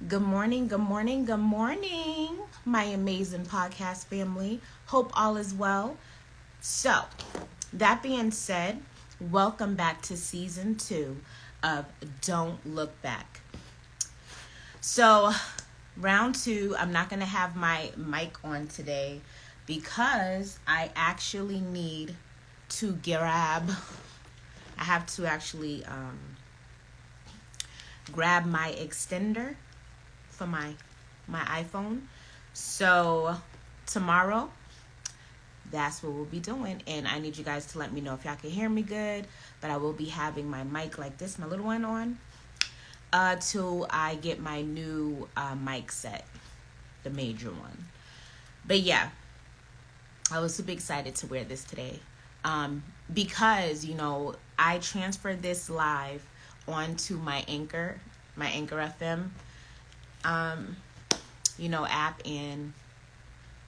Good morning, good morning, good morning, my amazing podcast family. Hope all is well. So, that being said, welcome back to season 2 of Don't Look Back. So, round 2, I'm not going to have my mic on today because I actually need to I have to actually grab my extender for my iPhone. So tomorrow, that's what we'll be doing. And I need you guys to let me know if y'all can hear me good. But I will be having my mic like this, my little one on, till I get my new mic set, the major one. But yeah, I was super excited to wear this today. Because, I transferred this live onto my Anchor FM app, and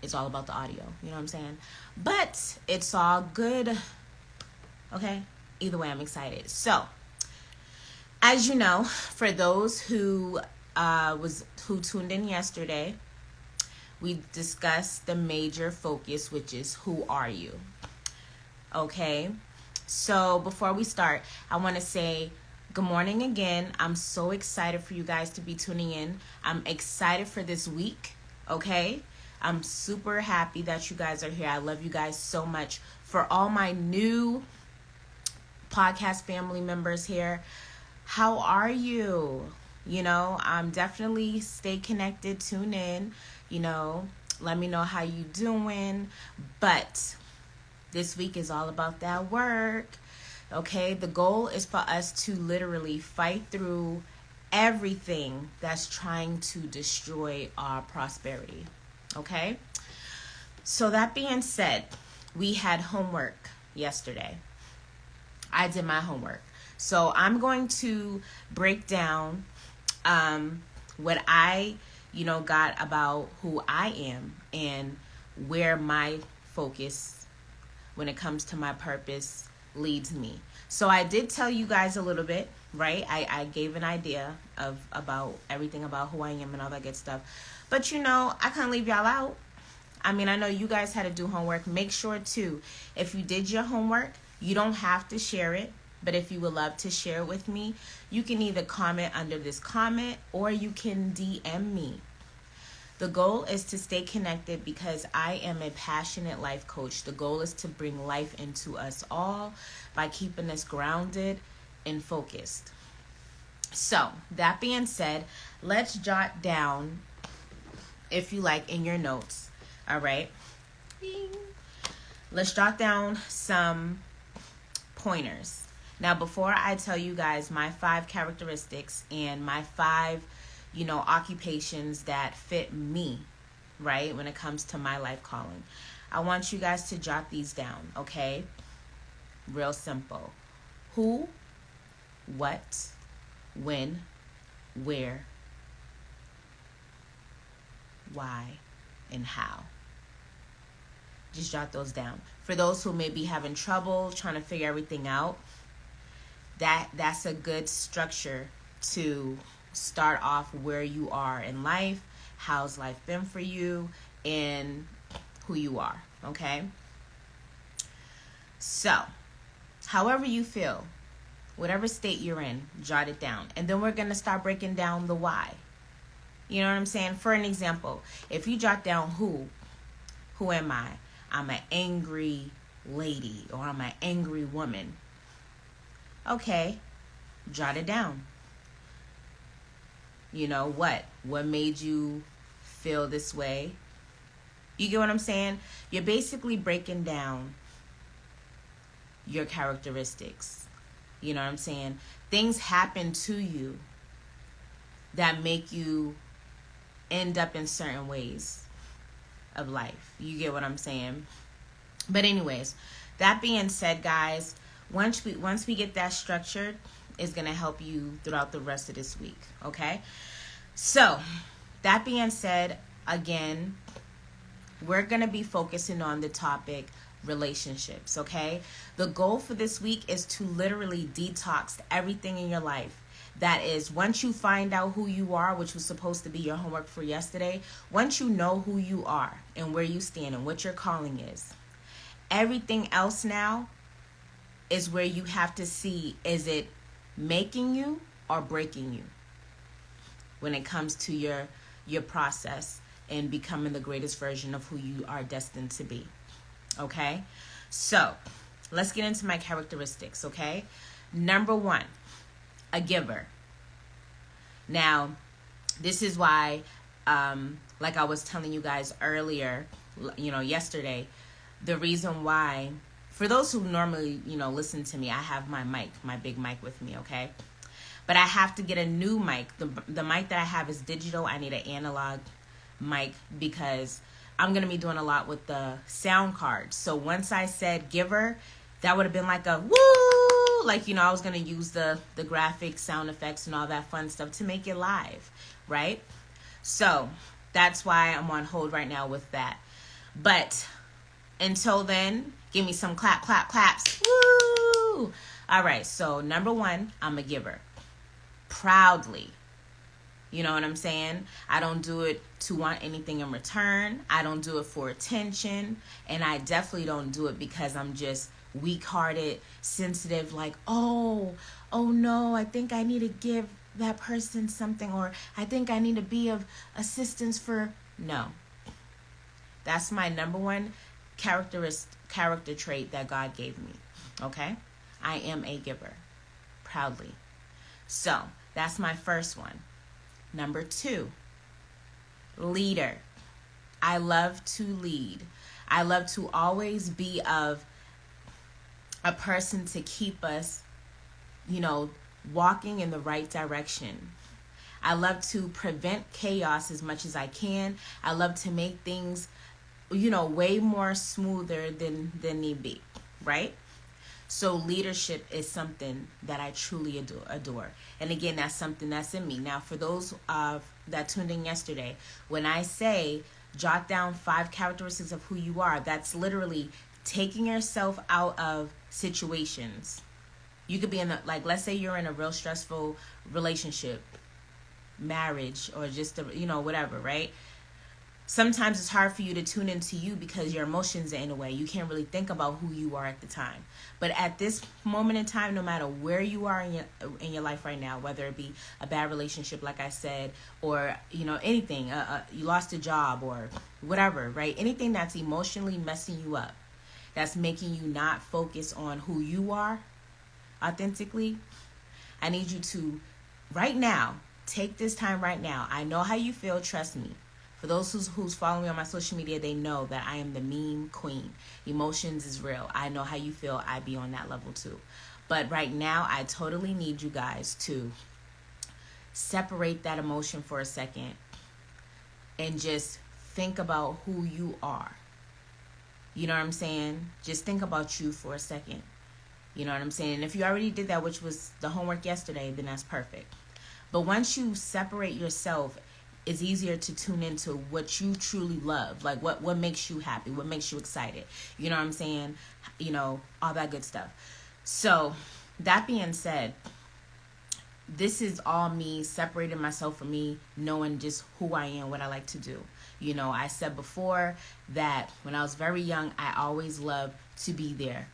it's all about the audio. You know what I'm saying? But it's all good. Okay? Either way, I'm excited. So, as you know, for those who tuned in yesterday, we discussed the major focus, which is who are you? Okay? So, before we start, I want to say good morning again. I'm so excited for you guys to be tuning in. I'm excited for this week, okay? I'm super happy that you guys are here. I love you guys so much. For all my new podcast family members here, how are you? Definitely stay connected, tune in, let me know how you doing. But this week is all about that work. Okay, the goal is for us to literally fight through everything that's trying to destroy our prosperity. Okay, so that being said, we had homework yesterday. I did my homework. So I'm going to break down what I, got about who I am and where my focus when it comes to my purpose leads me. So I did tell you guys a little bit, right? I gave an idea about everything about who I am and all that good stuff. But I can't leave y'all out. I mean, I know you guys had to do homework. Make sure too, if you did your homework, you don't have to share it. But if you would love to share it with me, you can either comment under this comment or you can DM me. The goal is to stay connected because I am a passionate life coach. The goal is to bring life into us all by keeping us grounded and focused. So, that being said, let's jot down, if you like, in your notes. All right? Let's jot down some pointers. Now, before I tell you guys my 5 characteristics and my 5 occupations that fit me, right, when it comes to my life calling, I want you guys to jot these down, okay? Real simple. Who, what, when, where, why, and how. Just jot those down. For those who may be having trouble trying to figure everything out, that's a good structure to start off where you are in life, how's life been for you, and who you are, okay? So, however you feel, whatever state you're in, jot it down. And then we're going to start breaking down the why. You know what I'm saying? For an example, if you jot down who am I? I'm an angry lady or I'm an angry woman. Okay, jot it down. What made you feel this way? You get what I'm saying? You're basically breaking down your characteristics. You know what I'm saying? Things happen to you that make you end up in certain ways of life. You get what I'm saying? But anyways, that being said, guys, once we get that structured, it's going to help you throughout the rest of this week, okay? So, that being said, again, we're going to be focusing on the topic relationships, okay? The goal for this week is to literally detox everything in your life That is, once you find out who you are, which was supposed to be your homework for yesterday, once you know who you are and where you stand and what your calling is, everything else now is where you have to see, is it making you or breaking you when it comes to your process and becoming the greatest version of who you are destined to be. Okay? So, let's get into my characteristics, okay? Number 1, a giver. Now, this is why, like I was telling you guys earlier, yesterday, the reason why, for those who normally, listen to me, I have my big mic with me, okay? But I have to get a new mic. The mic that I have is digital. I need an analog mic because I'm going to be doing a lot with the sound card. So once I said giver, that would have been like a woo, like, I was going to use the graphic sound effects and all that fun stuff to make it live, right? So that's why I'm on hold right now with that. But until then, give me some claps. Woo! All right, so number 1, I'm a giver. Proudly. You know what I'm saying? I don't do it to want anything in return. I don't do it for attention. And I definitely don't do it because I'm just weak-hearted, sensitive, like, oh no, I think I need to give that person something, or I think I need to be of assistance for... No. That's my number 1 character trait that God gave me. Okay? I am a giver. Proudly. So, that's my first one. Number 2, leader. I love to lead. I love to always be of a person to keep us, walking in the right direction. I love to prevent chaos as much as I can. I love to make things, way more smoother than need be, right? So leadership is something that I truly adore. And again, that's something that's in me. Now, for those that tuned in yesterday, when I say jot down 5 characteristics of who you are, that's literally taking yourself out of situations. You could be let's say you're in a real stressful relationship, marriage, or just, whatever, right? Sometimes it's hard for you to tune into you because your emotions are in a way. You can't really think about who you are at the time. But at this moment in time, no matter where you are in your life right now, whether it be a bad relationship, like I said, or, anything, you lost a job or whatever, right? Anything that's emotionally messing you up, that's making you not focus on who you are authentically, I need you to, right now, take this time right now. I know how you feel, trust me. For those who's following me on my social media, they know that I am the meme queen. Emotions is real. I know how you feel. I be on that level too. But right now, I totally need you guys to separate that emotion for a second and just think about who you are. You know what I'm saying? Just think about you for a second. You know what I'm saying? And if you already did that, which was the homework yesterday, then that's perfect. But once you separate yourself, it's easier to tune into what you truly love. Like what makes you happy, what makes you excited. You know what I'm saying? All that good stuff. So that being said, this is all me separating myself from me, knowing just who I am, what I like to do. I said before that when I was very young, I always loved to be there,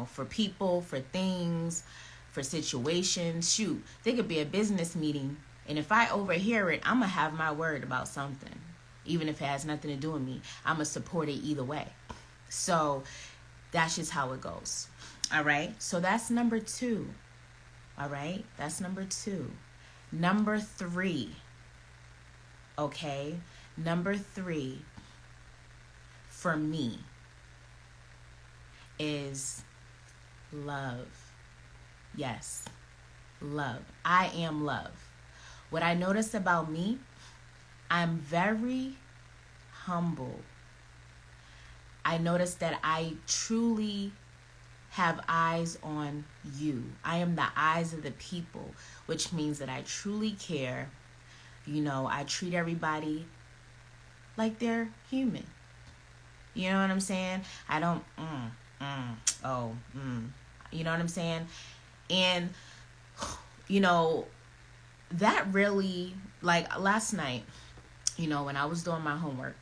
for people, for things, for situations. Shoot, there could be a business meeting, and if I overhear it, I'm going to have my word about something. Even if it has nothing to do with me, I'm going to support it either way. So that's just how it goes. All right? So that's number 2. All right? That's number 2. Number 3. Okay? Number 3 for me is love. Yes. Love. I am love. What I notice about me, I'm very humble. I notice that I truly have eyes on you. I am the eyes of the people, which means that I truly care. I treat everybody like they're human. You know what I'm saying? I don't, you know what I'm saying? And, that really, like last night, when I was doing my homework,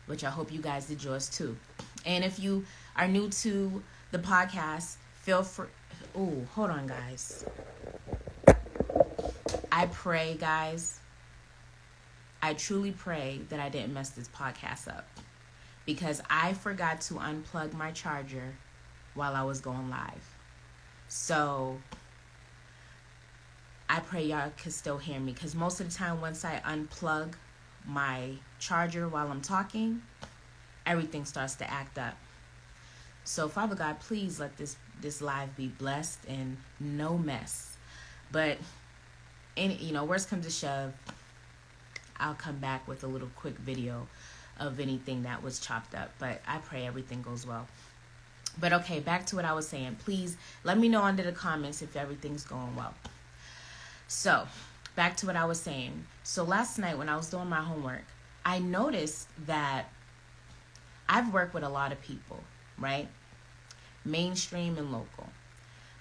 which I hope you guys did yours too. And if you are new to the podcast, feel free. Oh, hold on, guys. I pray, guys. I truly pray that I didn't mess this podcast up, because I forgot to unplug my charger while I was going live. So I pray y'all could still hear me, because most of the time once I unplug my charger while I'm talking, everything starts to act up. So Father God, please let this live be blessed and no mess. But worst comes to shove, I'll come back with a little quick video of anything that was chopped up. But I pray everything goes well. But okay, back to what I was saying. Please let me know under the comments if everything's going well. So back to what I was saying. So last night when I was doing my homework, I noticed that I've worked with a lot of people, right? Mainstream and local.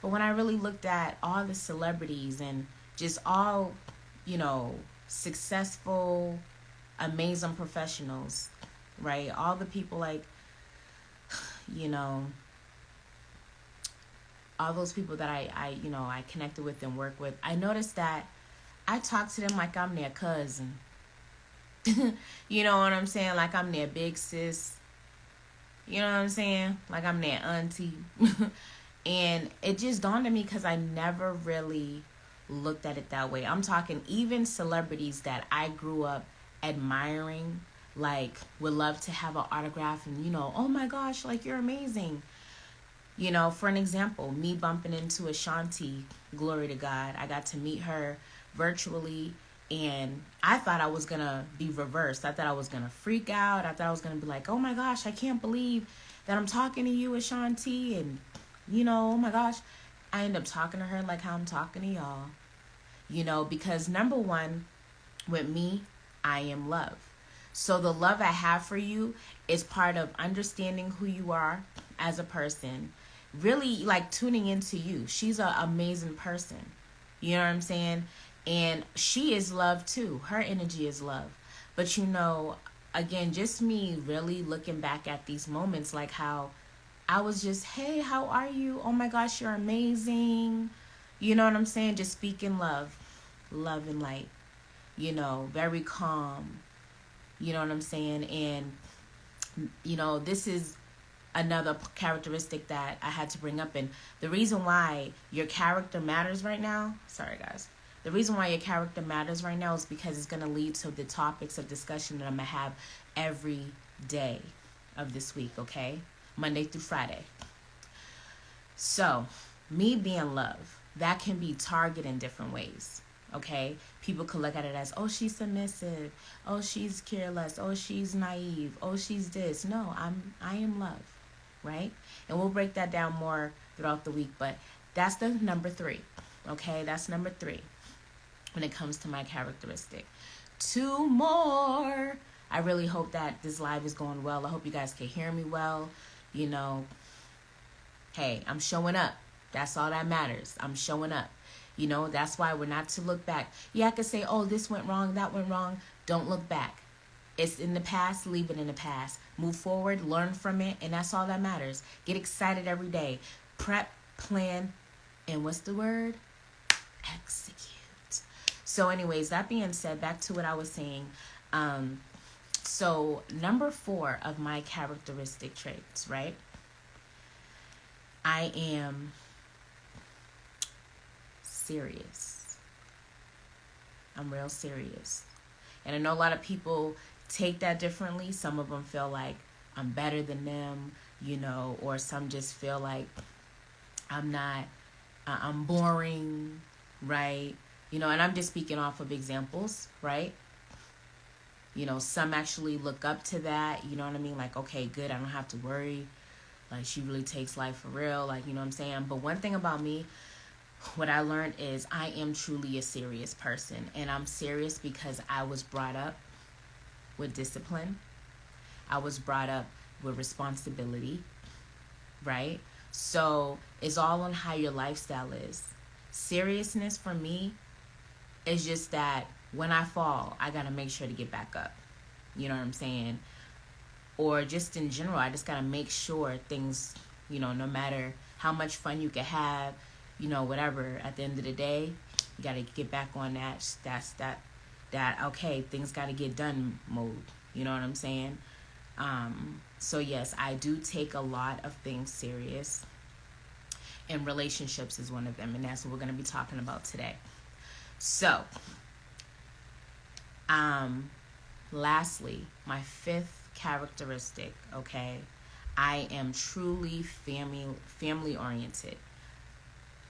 But when I really looked at all the celebrities and just all, successful, amazing professionals, right? All the people like, all those people that I connected with and work with, I noticed that I talk to them like I'm their cousin. You know what I'm saying? Like I'm their big sis. You know what I'm saying? Like I'm their auntie. And it just dawned on me because I never really looked at it that way. I'm talking even celebrities that I grew up admiring, like would love to have an autograph and, oh my gosh, like you're amazing. For an example, me bumping into Ashanti, glory to God. I got to meet her virtually, and I thought I was going to be reversed. I thought I was going to freak out. I thought I was going to be like, oh my gosh, I can't believe that I'm talking to you, Ashanti, and, oh my gosh. I end up talking to her like how I'm talking to y'all, because number one, with me, I am love. So the love I have for you is part of understanding who you are as a person, really like tuning into you. She's an amazing person. You know what I'm saying? And she is love too. Her energy is love. But again, just me really looking back at these moments, like how I was just, hey, how are you? Oh my gosh, you're amazing. You know what I'm saying? Just speaking love and light, very calm. You know what I'm saying? And, this is another characteristic that I had to bring up. And the reason why your character matters right now, sorry guys, the reason why your character matters right now is because it's going to lead to the topics of discussion that I'm going to have every day of this week, okay? Monday through Friday. So, me being love, that can be targeted in different ways, okay? People could look at it as, oh, she's submissive. Oh, she's careless. Oh, she's naive. Oh, she's this. No, I am love, right? And we'll break that down more throughout the week, but that's the number 3, okay? That's number 3 when it comes to my characteristic. 2 more. I really hope that this live is going well. I hope you guys can hear me well. Hey, I'm showing up. That's all that matters. I'm showing up. That's why we're not to look back. Yeah, I could say, oh, this went wrong, that went wrong. Don't look back. It's in the past, leave it in the past. Move forward, learn from it, and that's all that matters. Get excited every day. Prep, plan, and what's the word? Execute. So anyways, that being said, back to what I was saying. So number 4 of my characteristic traits, right? I am serious. I'm real serious. And I know a lot of people take that differently. Some of them feel like I'm better than them, or some just feel like I'm boring, right? And I'm just speaking off of examples, right? Some actually look up to that, you know what I mean? Like, okay, good, I don't have to worry. Like, she really takes life for real, like, you know what I'm saying? But one thing about me, what I learned is I am truly a serious person. And I'm serious because I was brought up with discipline. I was brought up with responsibility, right? So it's all on how your lifestyle is. Seriousness for me It's just that when I fall, I got to make sure to get back up. You know what I'm saying? Or just in general, I just got to make sure things, no matter how much fun you can have, whatever, at the end of the day, you got to get back on that okay, things got to get done mode. You know what I'm saying? So yes, I do take a lot of things serious, and relationships is one of them, and that's what we're going to be talking about today. So, lastly, my fifth characteristic, okay, I am truly family oriented.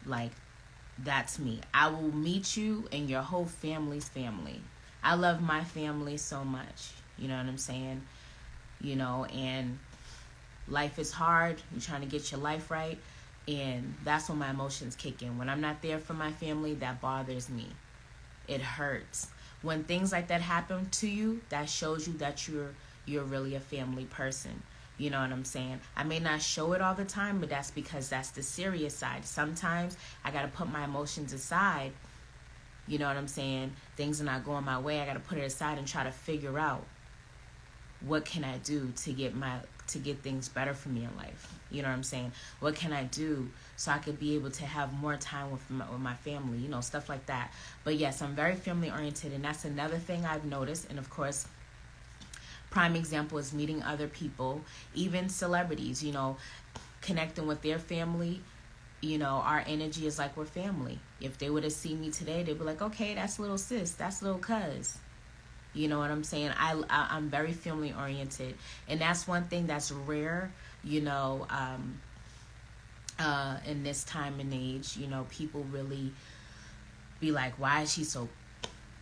Like, that's me. I will meet you and your whole family's family. I love my family so much. You know what I'm saying? And life is hard. You're trying to get your life right. And that's when my emotions kick in. When I'm not there for my family, that bothers me. It hurts. When things like that happen to you, that shows you that you're really a family person. You know what I'm saying? I may not show it all the time, but that's because that's the serious side. Sometimes I got to put my emotions aside. You know what I'm saying? Things are not going my way. I got to put it aside and try to figure out what can I do to get things better for me in life. You know what I'm saying? What can I do so I could be able to have more time with my family, stuff like that. But yes, I'm very family oriented, and that's another thing I've noticed. And of course, prime example is meeting other people, even celebrities, connecting with their family. Our energy is like we're family. If they would have seen me today, they'd be like, okay, that's little sis, that's little cuz. You know what I'm saying? I'm very family oriented, and that's one thing that's rare, in this time and age. People really be like, why is she so,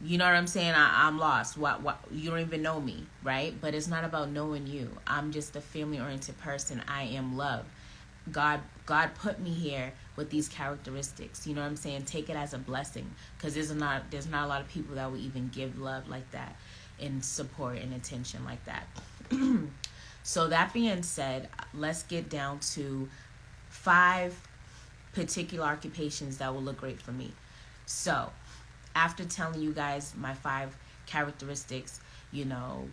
you know what I'm saying? I'm lost. What you don't even know me, right? But it's not about knowing you. I'm just a family oriented person. I am love. God put me here with these characteristics. You know what I'm saying? Take it as a blessing, because there's not a lot of people that will even give love like that and support and attention like that. So that being said, let's get down to 5 particular occupations that will look great for me. So after telling you guys my 5 characteristics,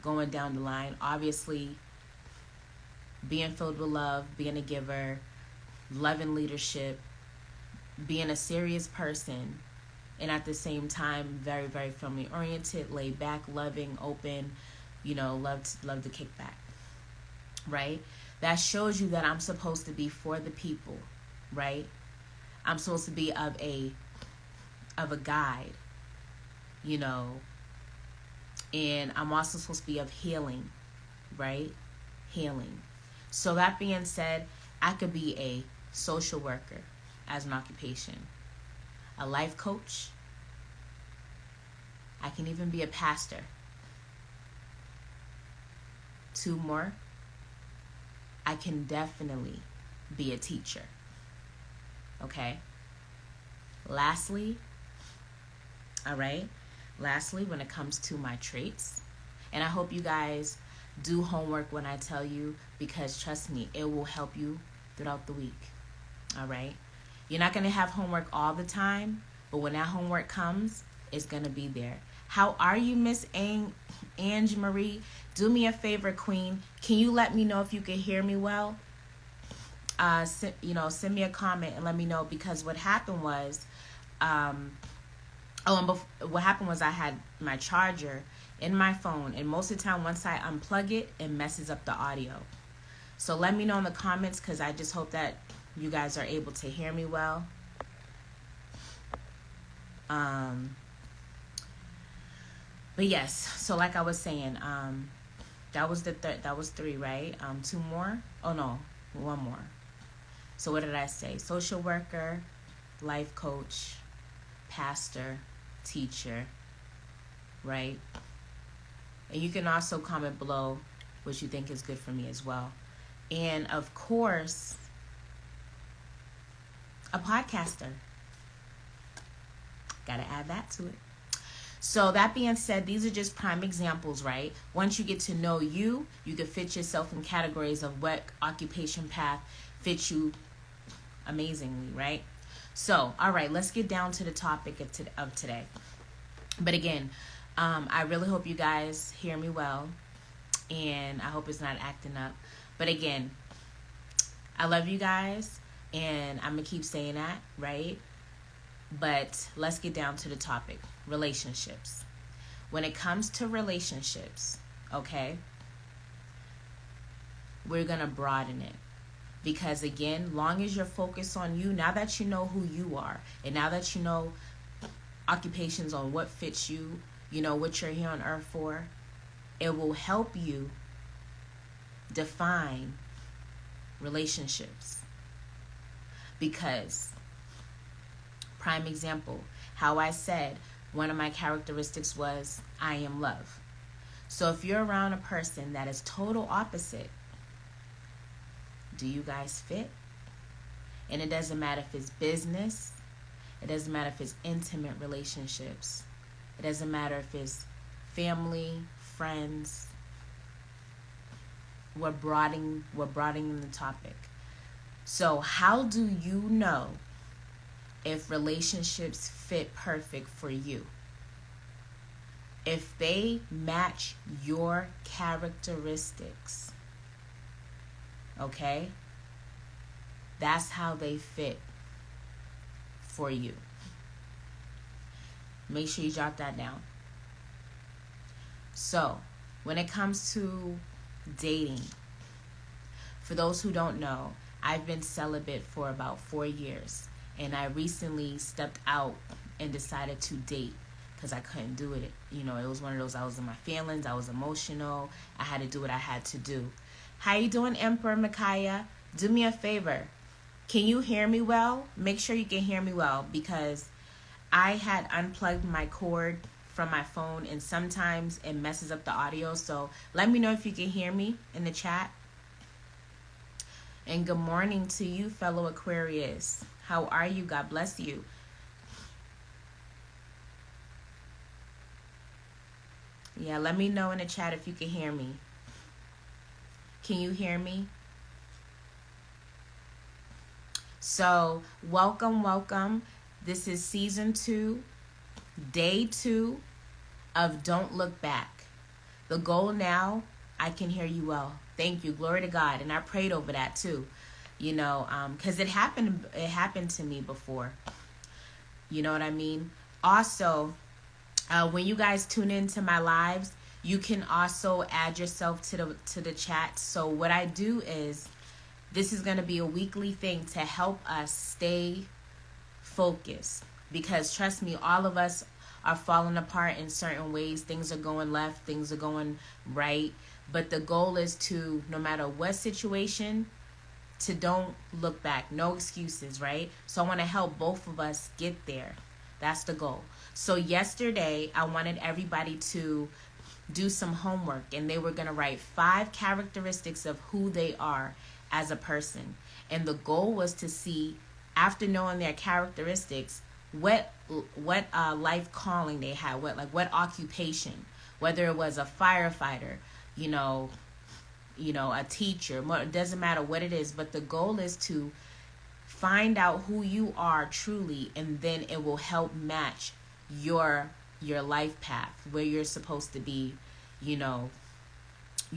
going down the line, obviously being filled with love, being a giver, loving leadership, being a serious person, and at the same time very, very family oriented, laid back, loving, open, love to kick back, right? That shows you that I'm supposed to be for the people, right? I'm supposed to be of a guide, and I'm also supposed to be of healing, right? Healing. So that being said, I could be a social worker as an occupation, a life coach. I can even be a pastor. 2 more. I can definitely be a teacher. Okay? Lastly, when it comes to my traits, and I hope you guys do homework when I tell you, because trust me, it will help you throughout the week. All right? You're not going to have homework all the time, but when that homework comes, it's going to be there. How are you, Miss Ange Marie? Do me a favor, Queen. Can you let me know if you can hear me well? Send me a comment and let me know, because what happened was, what happened was I had my charger in my phone, and most of the time once I unplug it, it messes up the audio. So let me know in the comments, because I just hope that you guys are able to hear me well. But yes, so like I was saying, that was 3, right? 2 more? Oh no, 1 more. So what did I say? Social worker, life coach, pastor, teacher, right? And you can also comment below what you think is good for me as well. And of course, a podcaster. Gotta add that to it. So that being said, these are just prime examples, right? Once you get to know you, you can fit yourself in categories of what occupation path fits you amazingly, right? So, all right, let's get down to the topic of today. But again, I really hope you guys hear me well, and I hope it's not acting up. But again, I love you guys, and I'm going to keep saying that, right? But let's get down to the topic, relationships. When it comes to relationships, okay, we're going to broaden it. Because again, long as you're focused on you, now that you know who you are, and now that you know occupations on what fits you, you know what you're here on earth for, it will help you define relationships. Because, prime example, how I said one of my characteristics was I am love. So if you're around a person that is total opposite, do you guys fit? And it doesn't matter if it's business. It doesn't matter if it's intimate relationships. It doesn't matter if it's family, friends. We're broadening the topic. So how do you know if relationships fit perfect for you? If they match your characteristics. Okay? That's how they fit for you. Make sure you jot that down. So, when it comes to dating, for those who don't know, I've been celibate for about 4 years. And I recently stepped out and decided to date because I couldn't do it. You know, it was one of those, I was in my feelings, I was emotional, I had to do what I had to do. How you doing, Emperor Micaiah? Do me a favor. Can you hear me well? Make sure you can hear me well, because I had unplugged my cord from my phone and sometimes it messes up the audio. So let me know if you can hear me in the chat. And good morning to you, fellow Aquarius. How are you? God bless you. Yeah, let me know in the chat if you can hear me. Can you hear me? So, welcome. This is season 2, day 2 of Don't Look Back. The goal now, I can hear you well. Thank you. Glory to God. And I prayed over that too. You know, because it happened to me before. You know what I mean? Also, when you guys tune into my lives, you can also add yourself to the chat. So what I do is, this is going to be a weekly thing to help us stay focused. Because trust me, all of us are falling apart in certain ways. Things are going left, things are going right. But the goal is to, no matter what situation, to don't look back. No excuses, right? So I want to help both of us get there. That's the goal. So yesterday, I wanted everybody to do some homework, and they were going to write 5 characteristics of who they are as a person. And the goal was to see, after knowing their characteristics, what life calling they had, what occupation, whether it was a firefighter, you know, a teacher, it doesn't matter what it is, but the goal is to find out who you are truly, and then it will help match your life path, where you're supposed to be,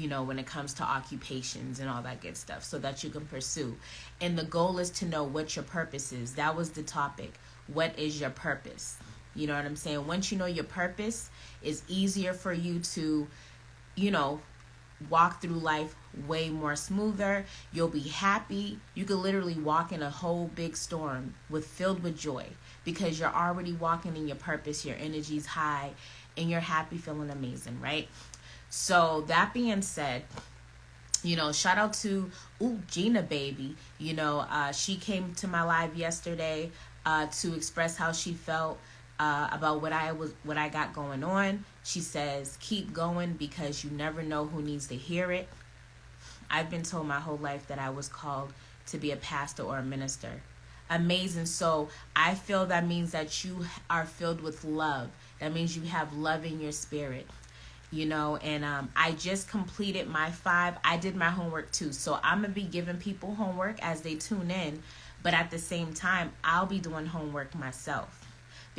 when it comes to occupations and all that good stuff, so that you can pursue. And the goal is to know what your purpose is. That was the topic. What is your purpose? You know what I'm saying? Once you know your purpose, it's easier for you to, walk through life way more smoother. You'll be happy. You could literally walk in a whole big storm filled with joy, because you're already walking in your purpose. Your energy's high and you're happy, feeling amazing, right? So that being said, shout out to Gina baby. She came to my live yesterday to express how she felt about what I got going on. She says, keep going, because you never know who needs to hear it. I've been told my whole life that I was called to be a pastor or a minister. Amazing. So I feel that means that you are filled with love. That means you have love in your spirit. And I just completed my 5. I did my homework too. So I'm going to be giving people homework as they tune in. But at the same time, I'll be doing homework myself,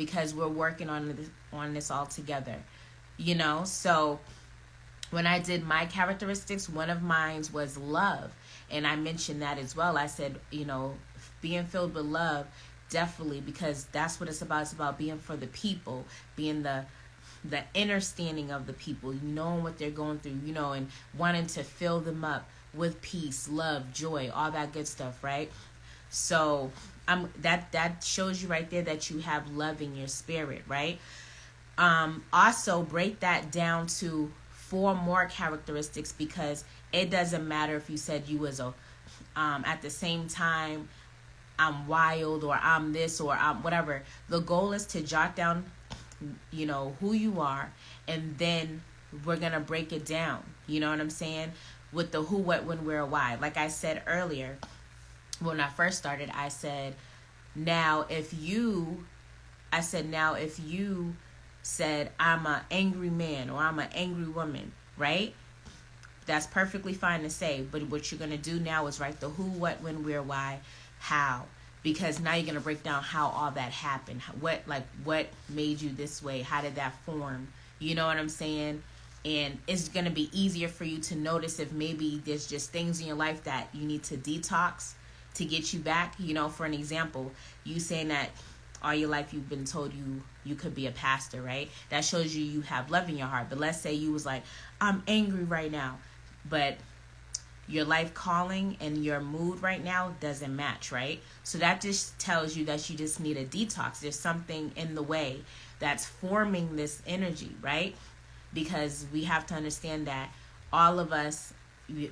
because we're working on this all together, you know. So when I did my characteristics, one of mine was love. And I mentioned that as well. I said, you know, being filled with love, definitely, because that's what it's about. It's about being for the people, being the understanding of the people, knowing what they're going through, you know, and wanting to fill them up with peace, love, joy, all that good stuff, right? So that shows you right there that you have love in your spirit, right? Also break that down to 4 more characteristics, because it doesn't matter if you said you was a at the same time I'm wild, or I'm this, or I'm whatever. The goal is to jot down, you know, who you are, and then we're gonna break it down, you know what I'm saying, with the who, what, when, where, why. Like I said earlier, when I first started, I said if you said I'm an angry man or I'm an angry woman, right? That's perfectly fine to say, but what you're going to do now is write the who, what, when, where, why, how, because now you're going to break down how all that happened. What made you this way? How did that form? You know what I'm saying? And it's going to be easier for you to notice if maybe there's just things in your life that you need to detox to get you back. You know, for an example, you saying that all your life you've been told you could be a pastor, right? That shows you have love in your heart. But let's say you was like, I'm angry right now, but your life calling and your mood right now doesn't match, right? So that just tells you that you just need a detox. There's something in the way that's forming this energy, right? Because we have to understand that all of us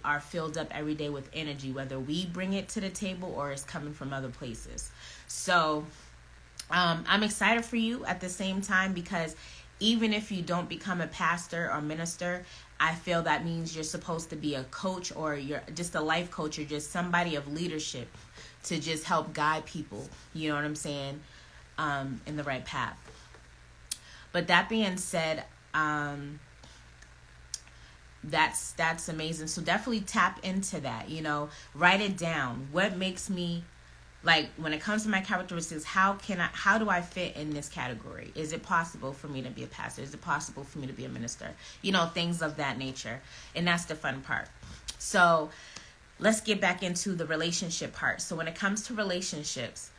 are filled up every day with energy, whether we bring it to the table or it's coming from other places. So I'm excited for you at the same time, because even if you don't become a pastor or minister, I feel that means you're supposed to be a coach, or you're just a life coach, or just somebody of leadership to just help guide people, you know what I'm saying, in the right path. But that being said, that's amazing. So definitely tap into that, you know, write it down. What makes me, like, when it comes to my characteristics, how do I fit in this category? Is it possible for me to be a pastor? Is it possible for me to be a minister? You know, things of that nature. And that's the fun part. So let's get back into the relationship part. So when it comes to relationships,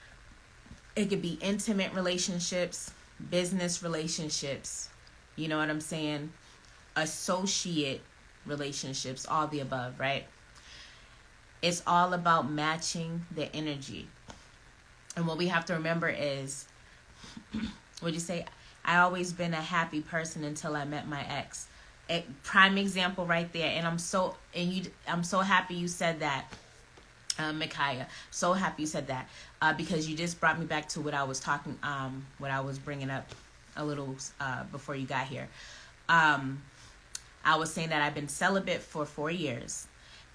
it could be intimate relationships, business relationships, you know what I'm saying? Associate relationships, all the above, right? It's all about matching the energy. And what we have to remember is, what'd you say? I always been a happy person until I met my ex. A prime example right there. And I'm so happy you said that, Micaiah. So happy you said that, because you just brought me back to what I was bringing up a little before you got here. I was saying that I've been celibate for 4 years.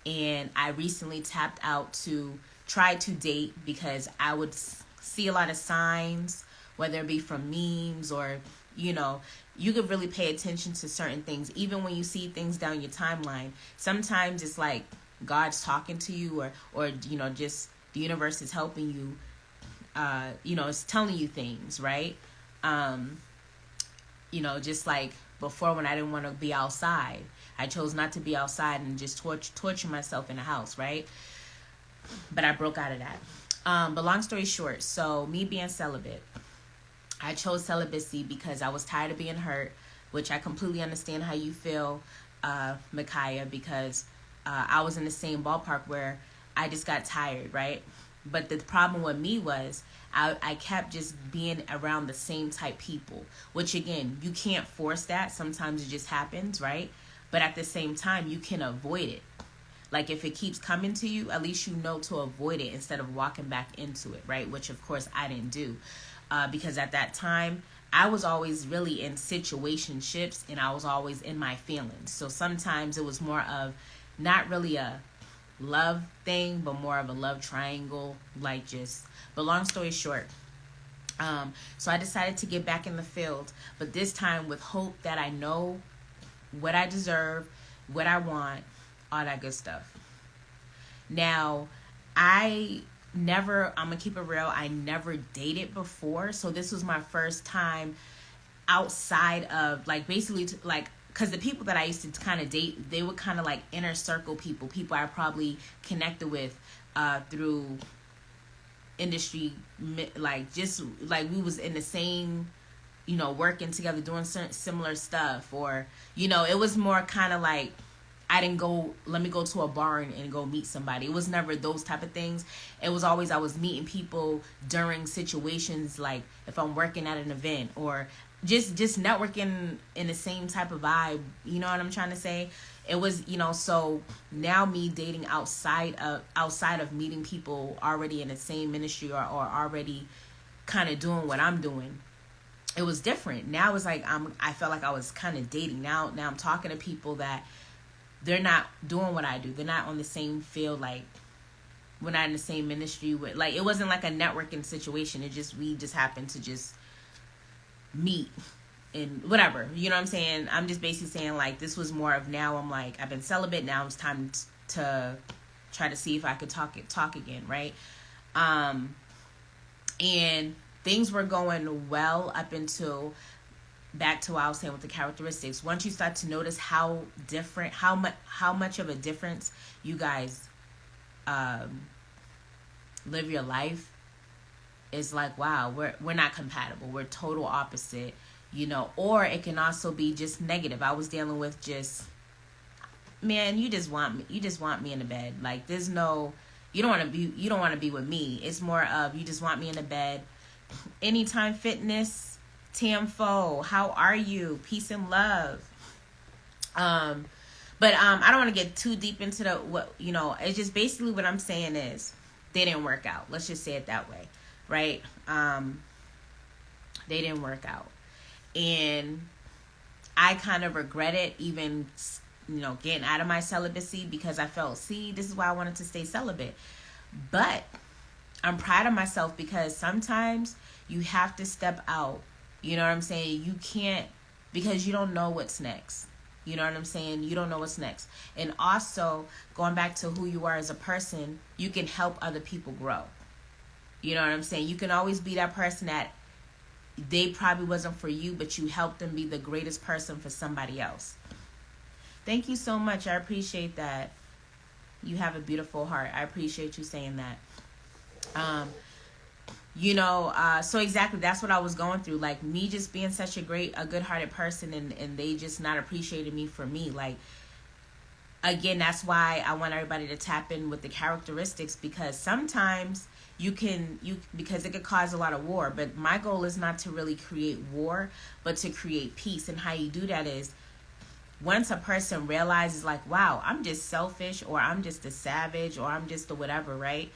And I recently tapped out to try to date, because I would see a lot of signs, whether it be from memes or, you know, you could really pay attention to certain things. Even when you see things down your timeline, sometimes it's like God's talking to you, or you know, just the universe is helping you, you know, it's telling you things, right? You know, just like before when I didn't want to be outside. I chose not to be outside and just torture myself in the house, right? But I broke out of that. But long story short, so me being celibate, I chose celibacy because I was tired of being hurt, which I completely understand how you feel, Micaiah, because I was in the same ballpark where I just got tired, right? But the problem with me was I kept just being around the same type people, which again, you can't force that. Sometimes it just happens, right? But at the same time, you can avoid it. Like if it keeps coming to you, at least you know to avoid it instead of walking back into it, right? Which of course I didn't do, because at that time I was always really in situationships and I was always in my feelings. So sometimes it was more of not really a love thing, but more of a love triangle, like just. But long story short, so I decided to get back in the field, but this time with hope that I know what I deserve, what I want, all that good stuff. Now, I never, I'm gonna keep it real, I never dated before, so this was my first time outside of, like, basically, like, because the people that I used to kind of date, they were kind of like inner circle people I probably connected with through industry, like, just like we was in the same, you know, working together, doing similar stuff, or, you know, it was more kind of like, I didn't go, let me go to a bar and go meet somebody. It was never those type of things. It was always, I was meeting people during situations, like if I'm working at an event, or just networking in the same type of vibe. You know what I'm trying to say? It was, you know, so now me dating outside of meeting people already in the same ministry, or already kind of doing what I'm doing, it was different. Now it's like I felt like I was kind of dating. Now I'm talking to people that they're not doing what I do. They're not on the same field. Like, we're not in the same ministry with, like, it wasn't like a networking situation. We just happened to just meet and whatever. You know what I'm saying? I'm just basically saying, like, this was more of, now I'm like, I've been celibate. Now it's time to try to see if I could talk again. Right. And things were going well up until, back to what I was saying with the characteristics. Once you start to notice how different, how much of a difference you guys live your life, is like, wow, we're not compatible. We're total opposite, you know. Or it can also be just negative. I was dealing with just, man, you just want me in the bed. Like, there's no, you don't want to be with me. It's more of, you just want me in the bed. Anytime Fitness, Tamfo, how are you? Peace and love. But I don't want to get too deep into what, you know, it's just basically what I'm saying is, they didn't work out. Let's just say it that way, right? They didn't work out. And I kind of regretted even, you know, getting out of my celibacy, because I felt, see, this is why I wanted to stay celibate. But I'm proud of myself, because sometimes you have to step out. You know what I'm saying? You can't, because you don't know what's next. You know what I'm saying? You don't know what's next. And also, going back to who you are as a person, you can help other people grow. You know what I'm saying? You can always be that person that they probably wasn't for you, but you helped them be the greatest person for somebody else. Thank you so much. I appreciate that. You have a beautiful heart. I appreciate you saying that. You know, so exactly, that's what I was going through. Like, me just being such a good-hearted person, and they just not appreciating me for me. Like, again, that's why I want everybody to tap in with the characteristics, because sometimes because it could cause a lot of war. But my goal is not to really create war, but to create peace. And how you do that is, once a person realizes, like, wow, I'm just selfish, or I'm just a savage, or I'm just a whatever, right?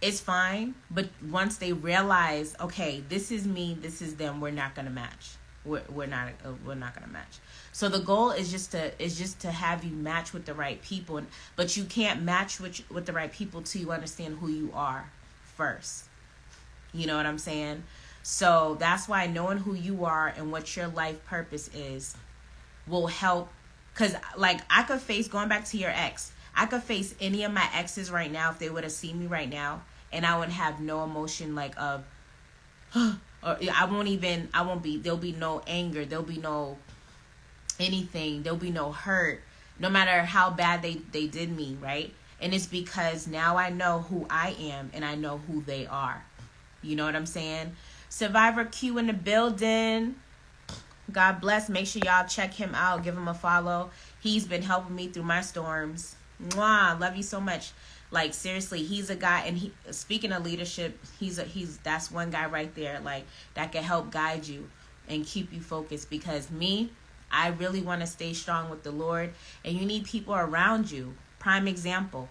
It's fine. But once they realize, okay, this is me, this is them, we're not going to match. We're not going to match. So the goal is just to have you match with the right people. But you can't match with the right people till you understand who you are first. You know what I'm saying? So that's why knowing who you are and what your life purpose is will help. Because, like, I could face, going back to your ex, I could face any of my exes right now if they would have seen me right now, and I would have no emotion, like, of, or there'll be no anger, there'll be no anything, there'll be no hurt, no matter how bad they did me, right? And it's because now I know who I am, and I know who they are. You know what I'm saying? Survivor Q in the building. God bless. Make sure y'all check him out. Give him a follow. He's been helping me through my storms. Mwah, love you so much. Like, seriously, he's a guy, and speaking of leadership, that's one guy right there, like, that can help guide you and keep you focused. Because me, I really want to stay strong with the Lord, and you need people around you. Prime example.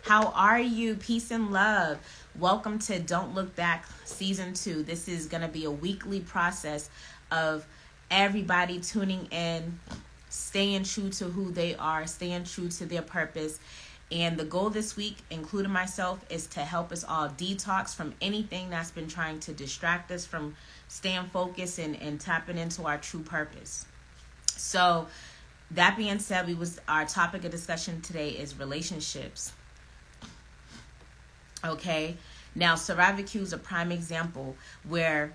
How are you? Peace and love. Welcome to Don't Look Back Season 2. This is going to be a weekly process of everybody tuning in, staying true to who they are, staying true to their purpose. And the goal this week, including myself, is to help us all detox from anything that's been trying to distract us from staying focused and tapping into our true purpose. So that being said, our topic of discussion today is relationships. Okay? Now, Survivor Q is a prime example where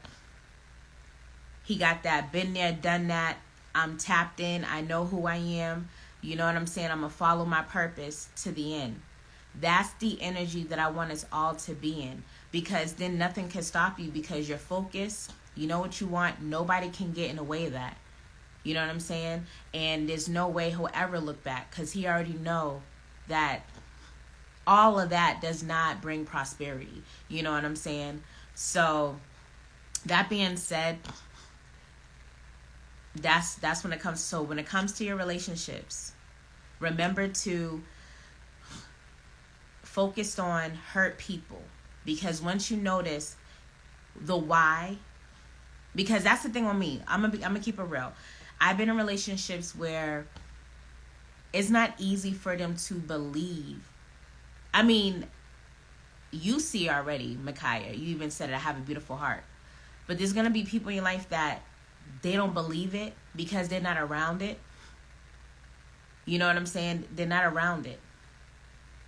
he got that been there, done that. I'm tapped in. I know who I am. You know what I'm saying? I'm going to follow my purpose to the end. That's the energy that I want us all to be in, because then nothing can stop you, because you're focused. You know what you want. Nobody can get in the way of that. You know what I'm saying? And there's no way he'll ever look back, because he already know that all of that does not bring prosperity. You know what I'm saying? So that being said, that's when it comes. So when it comes to your relationships, remember to focus on hurt people, because once you notice the why, because that's the thing with me, I'm gonna keep it real. I've been in relationships where it's not easy for them to believe. I mean, you see already, Micaiah, you even said it, I have a beautiful heart. But there's gonna be people in your life that they don't believe it because they're not around it. You know what I'm saying? They're not around it.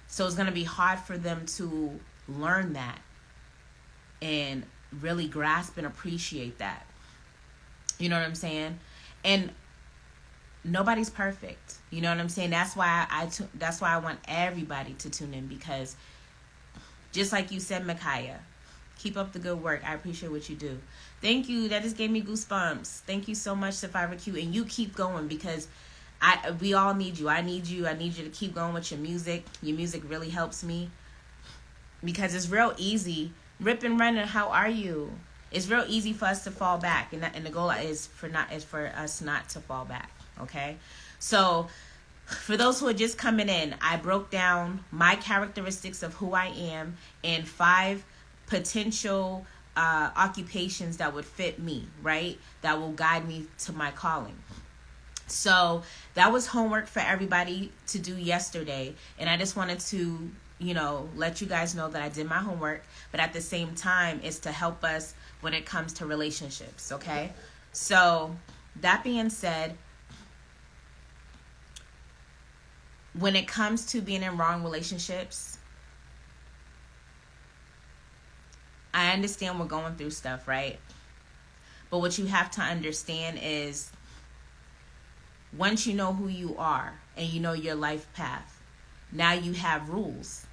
So it's going to be hard for them to learn that and really grasp and appreciate that. You know what I'm saying? And nobody's perfect. You know what I'm saying? That's why I want everybody to tune in, because just like you said, Micaiah, keep up the good work. I appreciate what you do. Thank you. That just gave me goosebumps. Thank you so much, Survivor Q. And you keep going, because we all need you. I need you. I need you to keep going with your music. Your music really helps me, because it's real easy. Rip and Runner, how are you? It's real easy for us to fall back, and the goal is for us not to fall back. Okay, so for those who are just coming in, I broke down my characteristics of who I am and 5 potential occupations that would fit me, right? That will guide me to my calling. So that was homework for everybody to do yesterday. And I just wanted to, let you guys know that I did my homework. But at the same time, it's to help us when it comes to relationships, okay? So that being said, when it comes to being in wrong relationships, I understand we're going through stuff, right? But what you have to understand is, once you know who you are and you know your life path, now you have rules.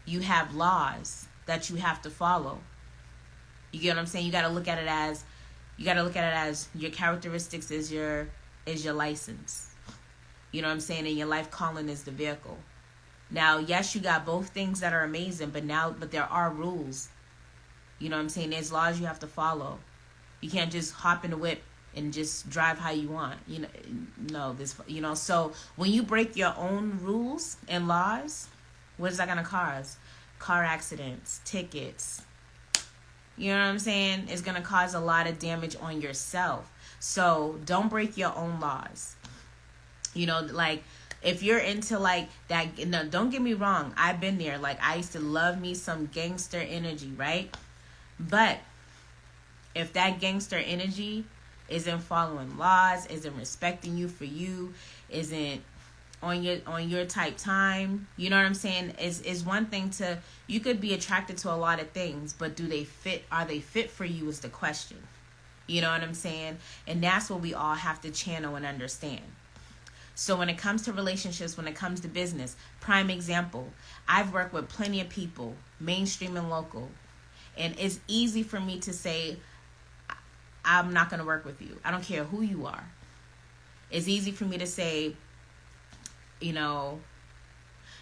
You have laws that you have to follow. You get what I'm saying? You got to look at it as your characteristics is your license. You know what I'm saying? And your life calling is the vehicle. Now, yes, you got both things that are amazing, but there are rules. You know what I'm saying? There's laws you have to follow. You can't just hop in the whip and just drive how you want. So when you break your own rules and laws, what is that going to cause? Car accidents, tickets. You know what I'm saying? It's going to cause a lot of damage on yourself. So don't break your own laws. If you're into that, no, don't get me wrong. I've been there. I used to love me some gangster energy, right? But if that gangster energy isn't following laws, isn't respecting you for you, isn't on your type time, you know what I'm saying? Is one thing you could be attracted to a lot of things, but do they fit? Are they fit for you is the question. You know what I'm saying? And that's what we all have to channel and understand. So when it comes to relationships, when it comes to business, prime example, I've worked with plenty of people, mainstream and local, and it's easy for me to say, I'm not going to work with you. I don't care who you are. It's easy for me to say,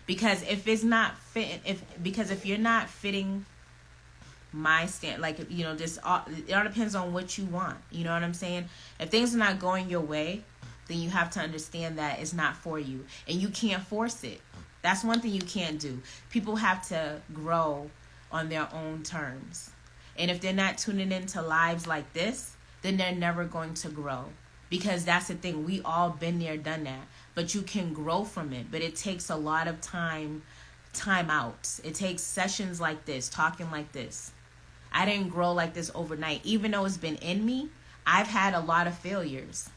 because if it's not fitting, if you're not fitting my stand, it all depends on what you want. You know what I'm saying? If things are not going your way, then you have to understand that it's not for you, and you can't force it. That's one thing you can't do. People have to grow on their own terms. And if they're not tuning into lives like this, then they're never going to grow. Because that's the thing. We all been there, done that. But you can grow from it. But it takes a lot of time outs. It takes sessions like this, talking like this. I didn't grow like this overnight. Even though it's been in me, I've had a lot of failures.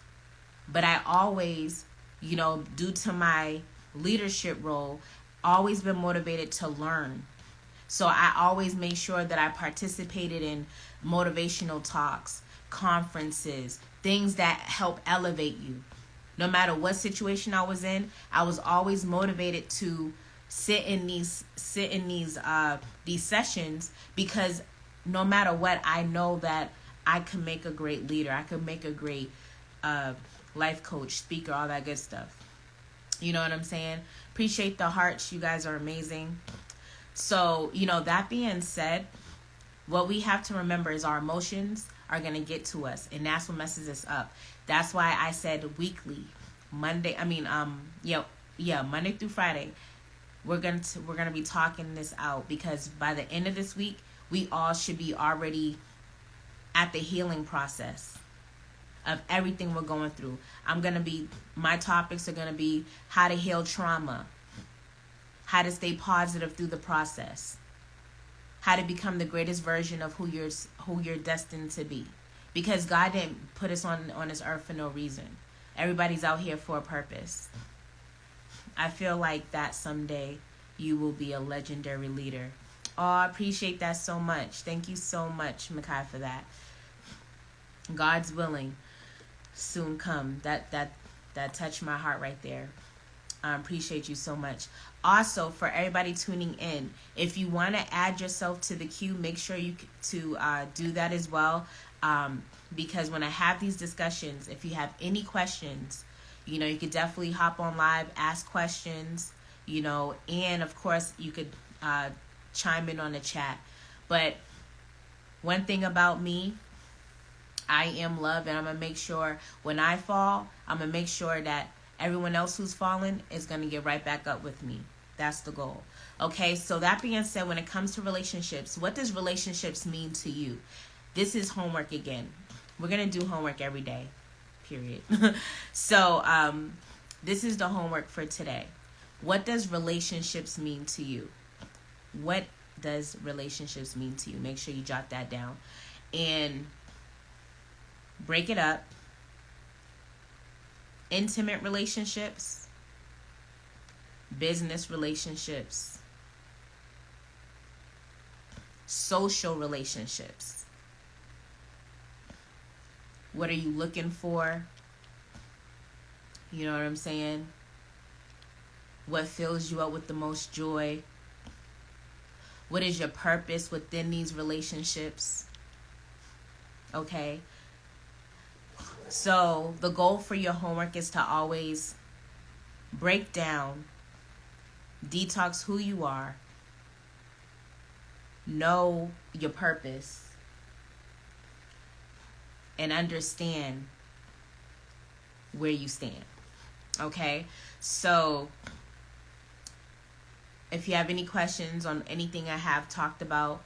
But I always, due to my leadership role, always been motivated to learn. So I always made sure that I participated in motivational talks, conferences, things that help elevate you. No matter what situation I was in, I was always motivated to sit in these sessions, because no matter what, I know that I could make a great leader. I could make a great life coach, speaker, all that good stuff. You know what I'm saying? Appreciate the hearts. You guys are amazing. So, that being said, what we have to remember is our emotions are going to get to us, and that's what messes us up. That's why I said weekly, Monday through Friday, we're going to be talking this out, because by the end of this week, we all should be already at the healing process of everything we're going through. My topics are going to be how to heal trauma, how to stay positive through the process, how to become the greatest version of who you're destined to be. Because God didn't put us on this earth for no reason. Everybody's out here for a purpose. I feel like that someday you will be a legendary leader. Oh, I appreciate that so much. Thank you so much, Makai, for that. God's willing, soon come. That touched my heart right there. I appreciate you so much. Also, for everybody tuning in, if you want to add yourself to the queue, make sure you do that as well. Because when I have these discussions, if you have any questions, you could definitely hop on live, ask questions, and of course you could chime in on the chat. But one thing about me, I am love, and I'm going to make sure when I fall, I'm going to make sure that everyone else who's fallen is going to get right back up with me. That's the goal. Okay, so that being said, when it comes to relationships, what does relationships mean to you? This is homework again. We're going to do homework every day, period. So this is the homework for today. What does relationships mean to you? What does relationships mean to you? Make sure you jot that down and break it up. Intimate relationships, business relationships, social relationships. What are you looking for? You know what I'm saying? What fills you up with the most joy? What is your purpose within these relationships? Okay. So the goal for your homework is to always break down, detox who you are, know your purpose, and understand where you stand. Okay? So if you have any questions on anything I have talked about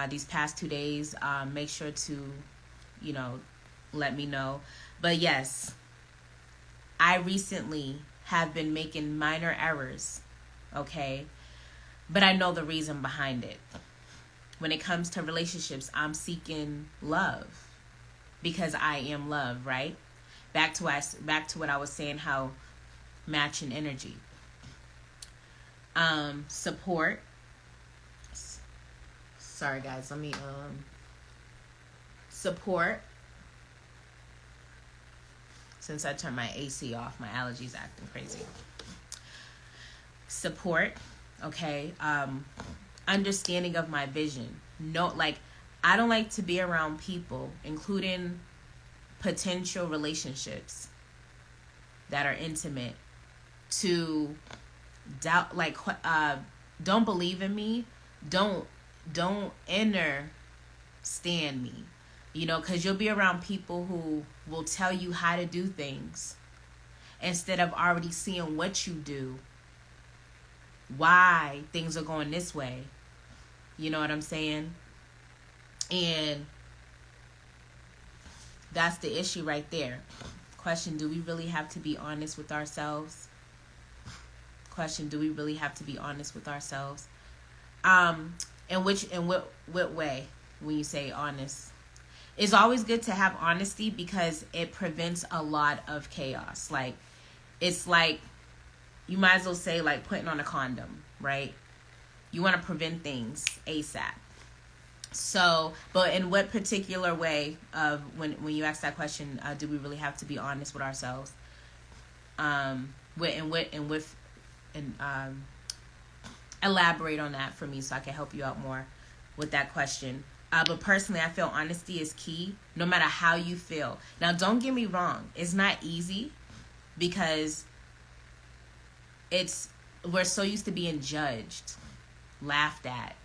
these past 2 days, make sure to, let me know. But yes, I recently have been making minor errors, okay? But I know the reason behind it. When it comes to relationships, I'm seeking love because I am love, right? Back to what I was saying, how matching energy. Support. Sorry guys, let me support. Since I turned my AC off, my allergies acting crazy. Support, okay. Understanding of my vision. I don't like to be around people, including potential relationships that are intimate, to doubt, don't believe in me, don't understand me. Because you'll be around people who will tell you how to do things instead of already seeing what you do, why things are going this way. You know what I'm saying? And that's the issue right there. Question, do we really have to be honest with ourselves? Question, do we really have to be honest with ourselves? In what way when you say honest? It's always good to have honesty because it prevents a lot of chaos. It's like, you might as well say putting on a condom, right? You want to prevent things ASAP. So, but in what particular way of when you ask that question, do we really have to be honest with ourselves? Elaborate on that for me so I can help you out more with that question. But personally, I feel honesty is key, no matter how you feel. Now, don't get me wrong. It's not easy because we're so used to being judged, laughed at,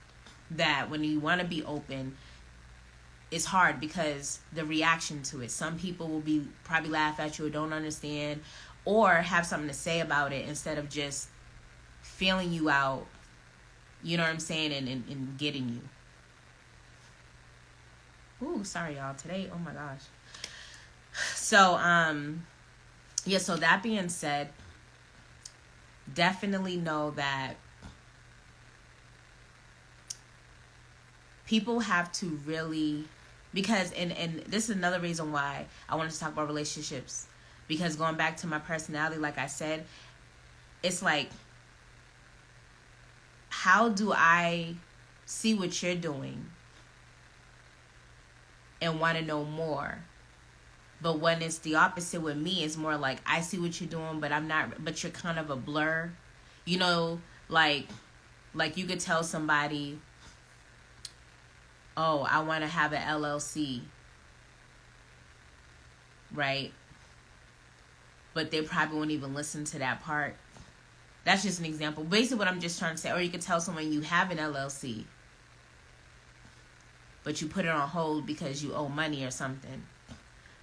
that when you want to be open, it's hard because the reaction to it. Some people will probably laugh at you or don't understand or have something to say about it instead of just feeling you out, you know what I'm saying, and getting you. Ooh, sorry y'all, today, oh my gosh. So, yeah, so that being said, definitely know that people have to really, because, and this is another reason why I wanted to talk about relationships, because going back to my personality, like I said, it's like, how do I see what you're doing and want to know more? But when it's the opposite with me, it's more like I see what you're doing, but you're kind of a blur. You know, like you could tell somebody, oh, I want to have an LLC, right? But they probably won't even listen to that part. That's just an example. Basically what I'm just trying to say, or you could tell someone you have an LLC, but you put it on hold because you owe money or something.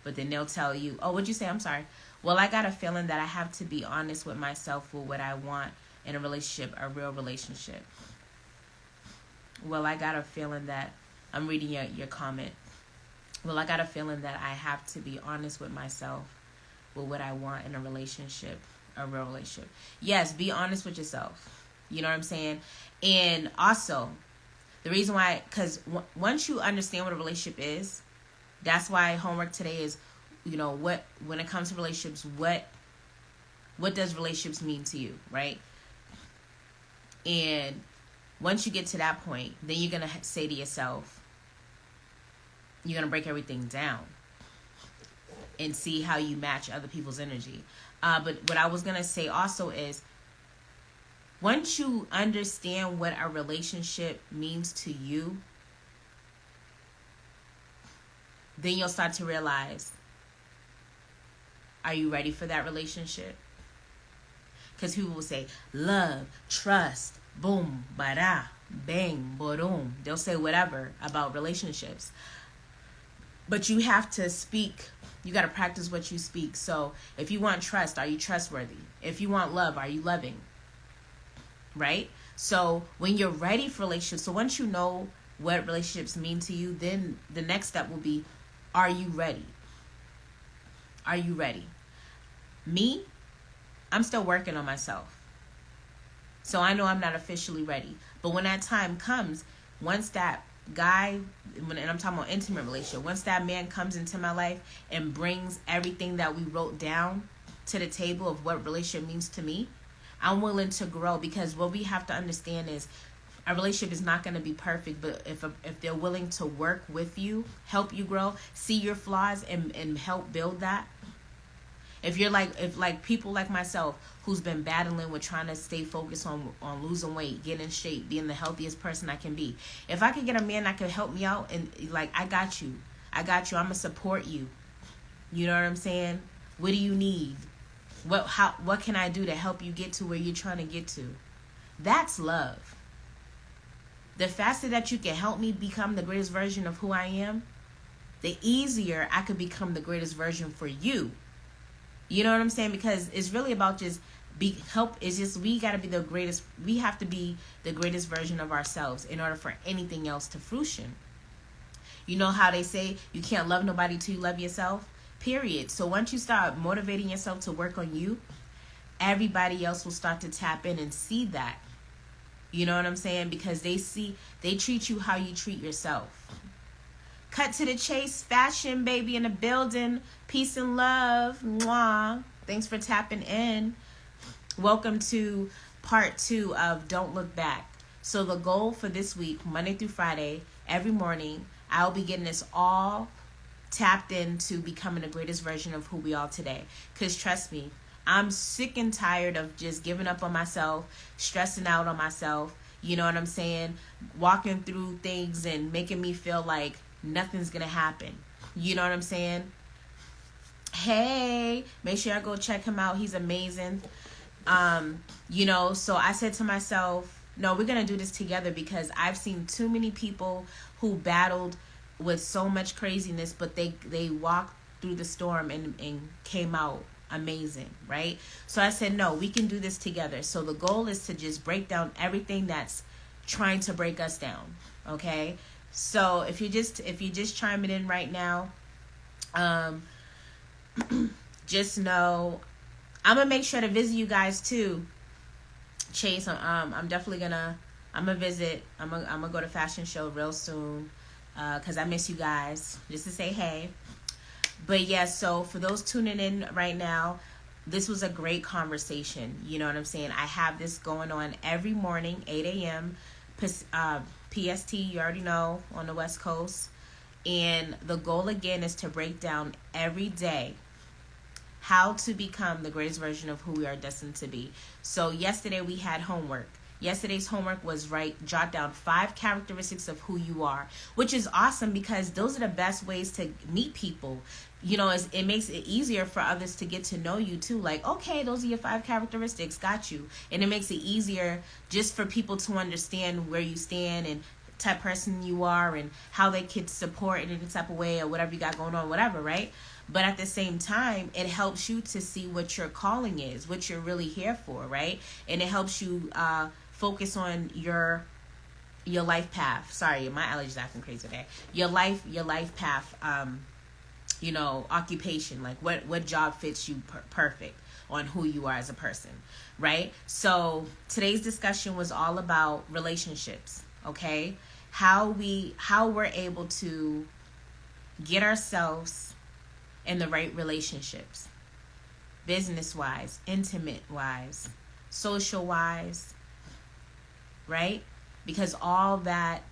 But then they'll tell you, oh, what'd you say? I'm sorry. Well, I got a feeling that I have to be honest with myself with what I want in a relationship, a real relationship. Well, I got a feeling that, I'm reading your comment. Well, I got a feeling that I have to be honest with myself with what I want in a relationship, a real relationship. Yes, be honest with yourself. You know what I'm saying? And also, the reason why, because once you understand what a relationship is, that's why homework today is, you know, when it comes to relationships, what does relationships mean to you, right? And once you get to that point, then you're going to say to yourself, you're going to break everything down and see how you match other people's energy. But what I was going to say also is, once you understand what a relationship means to you, then you'll start to realize, are you ready for that relationship? Because people will say, love, trust, boom, bada, bang, boom. They'll say whatever about relationships. But you have to speak. You got to practice what you speak. So if you want trust, are you trustworthy? If you want love, are you loving? Right? So when you're ready for relationships, so once you know what relationships mean to you, then the next step will be, are you ready? Are you ready? Me, I'm still working on myself. So I know I'm not officially ready. But when that time comes, once that guy, and I'm talking about intimate relationship, once that man comes into my life and brings everything that we wrote down to the table of what relationship means to me, I'm willing to grow, because what we have to understand is a relationship is not going to be perfect, but if they're willing to work with you, help you grow, see your flaws and help build that. If people like myself who's been battling with trying to stay focused on losing weight, getting in shape, being the healthiest person I can be. If I could get a man that could help me out and I got you. I'm going to support you. You know what I'm saying? What do you need? What can I do to help you get to where you're trying to get to? That's love. The faster that you can help me become the greatest version of who I am, the easier I could become the greatest version for you. You know what I'm saying? Because it's really about just we got to be the greatest. We have to be the greatest version of ourselves in order for anything else to fruition. You know how they say you can't love nobody till you love yourself? Period. So once you start motivating yourself to work on you, everybody else will start to tap in and see that. You know what I'm saying? Because they treat you how you treat yourself. Cut to the chase, fashion baby in the building. Peace and love. Mwah. Thanks for tapping in. Welcome to part 2 of Don't Look Back. So the goal for this week, Monday through Friday, every morning, I'll be getting this all tapped into becoming the greatest version of who we are today. Because trust me, I'm sick and tired of just giving up on myself, stressing out on myself, you know what I'm saying? Walking through things and making me feel like nothing's going to happen. You know what I'm saying? Hey, make sure I go check him out. He's amazing. So I said to myself, no, we're going to do this together, because I've seen too many people who battled with so much craziness, but they walked through the storm and came out amazing, right? So I said, no, we can do this together. So the goal is to just break down everything that's trying to break us down, okay? So if you're just chiming in right now, just know I'm gonna make sure to visit you guys too. Chase, I'm definitely gonna visit. I'm gonna go to fashion show real soon, because I miss you guys, just to say hey. But yeah, so for those tuning in right now, this was a great conversation. You know what I'm saying? I have this going on every morning, 8 a.m. PST, you already know, on the West Coast. And the goal again is to break down every day how to become the greatest version of who we are destined to be. So yesterday we had homework. Yesterday's homework was jot down 5 characteristics of who you are, which is awesome, because those are the best ways to meet people. You know, it makes it easier for others to get to know you too. Like, okay, those are your 5 characteristics, got you. And it makes it easier just for people to understand where you stand and type person you are and how they could support in any type of way or whatever you got going on, whatever, right? But at the same time, it helps you to see what your calling is, what you're really here for, right? And it helps you focus on your life path. Sorry, my allergies acting crazy today. Your life path, occupation, like what job fits you perfect on who you are as a person, right? So today's discussion was all about relationships, okay? How we're able to get ourselves in the right relationships, business-wise, intimate-wise, social-wise, right? Because all that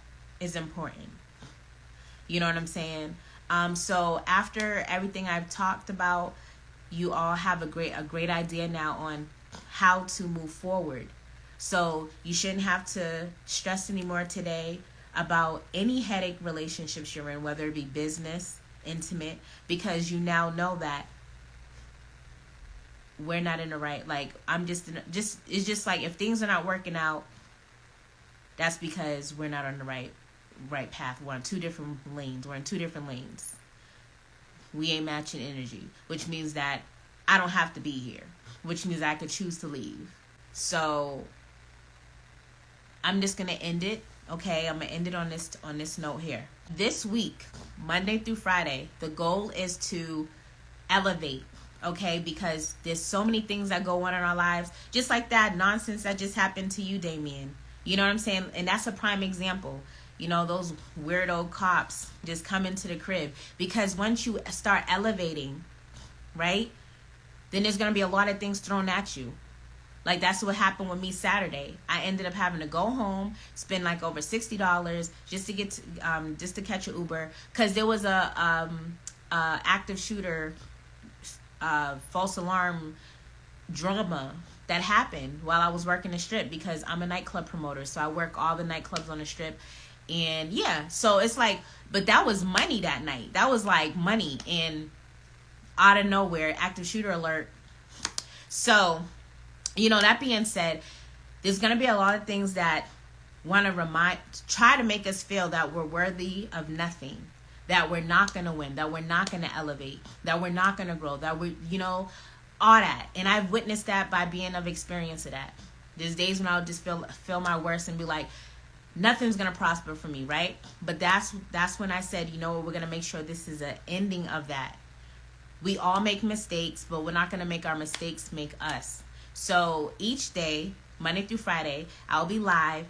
is important. You know what I'm saying? So after everything I've talked about, you all have a great idea now on how to move forward. So you shouldn't have to stress anymore today about any headache relationships you're in, whether it be business, intimate, because you now know that we're not in the right, like, it's just like, if things are not working out, that's because we're not on the right path. We're on 2 different lanes. We're in 2 different lanes. We ain't matching energy, which means that I don't have to be here, which means I could choose to leave. So I'm just going to end it. Okay, I'm going to end it on this note here. This week, Monday through Friday, the goal is to elevate, okay? Because there's so many things that go on in our lives, just like that nonsense that just happened to you, Damien. You know what I'm saying? And that's a prime example. You know, those weirdo cops just come into the crib. Because once you start elevating, right, then there's going to be a lot of things thrown at you. Like, that's what happened with me Saturday. I ended up having to go home, spend like over $60 just to get to, just to catch an Uber, because there was a active shooter, false alarm drama that happened while I was working the strip, because I'm a nightclub promoter, so I work all the nightclubs on the strip. And yeah, so it's like, but that was money that night. That was like money, and out of nowhere, active shooter alert. So, you know, that being said, there's going to be a lot of things that want to try to make us feel that we're worthy of nothing, that we're not going to win, that we're not going to elevate, that we're not going to grow, that we, all that. And I've witnessed that by being of experience of that. There's days when I would just feel my worst and be like, nothing's going to prosper for me, right? But that's when I said, you know what, we're going to make sure this is an ending of that. We all make mistakes, but we're not going to make our mistakes make us. So each day, Monday through Friday, I'll be live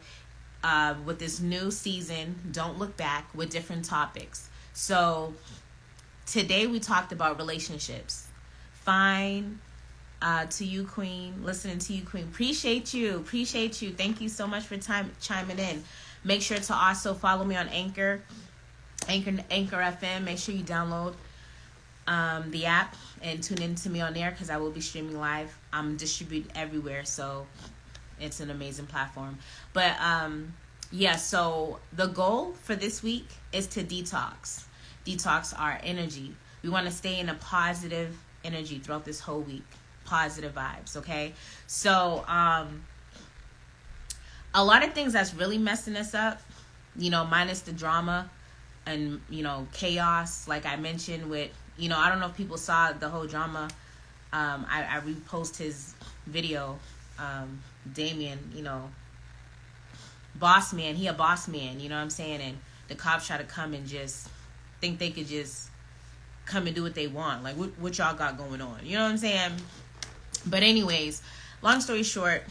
with this new season, Don't Look Back, with different topics. So today we talked about relationships. Find To you, Queen. Listening to you, Queen. Appreciate you. Thank you so much for chiming in. Make sure to also follow me on Anchor FM. Make sure you download the app and tune in to me on there, because I will be streaming live. I'm distributed everywhere, so it's an amazing platform. But yeah, so the goal for this week is to detox our energy. We want to stay in a positive energy throughout this whole week. Positive vibes, okay? So a lot of things that's really messing us up, minus the drama and chaos, like I mentioned with, I don't know if people saw the whole drama. I repost his video. Damien, boss man, he a boss man, you know what I'm saying? And the cops try to come and just think they could just come and do what they want. Like, what y'all got going on? You know what I'm saying? But anyways, long story short,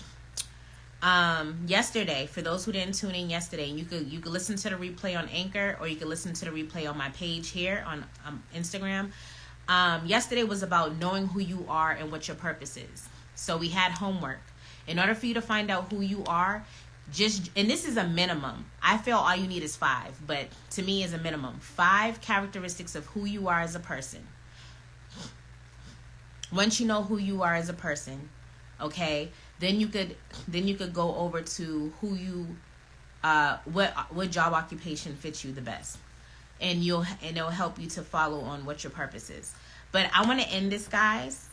yesterday, for those who didn't tune in yesterday, you could listen to the replay on Anchor, or you could listen to the replay on my page here on Instagram. Yesterday was about knowing who you are and what your purpose is. So we had homework. In order for you to find out who you are, and this is a minimum. I feel all you need is 5, but to me is a minimum. 5 characteristics of who you are as a person. Once you know who you are as a person, okay, then you could go over to who you what job occupation fits you the best, and it'll help you to follow on what your purpose is. But I want to end this, guys.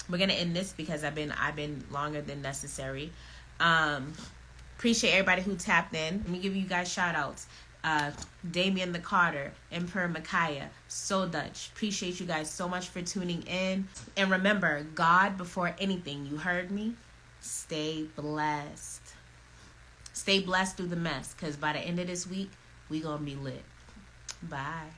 We're gonna end this because I've been longer than necessary. Appreciate everybody who tapped in. Let me give you guys shout outs. Damien the Carter, Emperor Micaiah, So Dutch. Appreciate you guys so much for tuning in. And remember, God before anything. You heard me? Stay blessed. Stay blessed through the mess, because by the end of this week, we gonna be lit. Bye.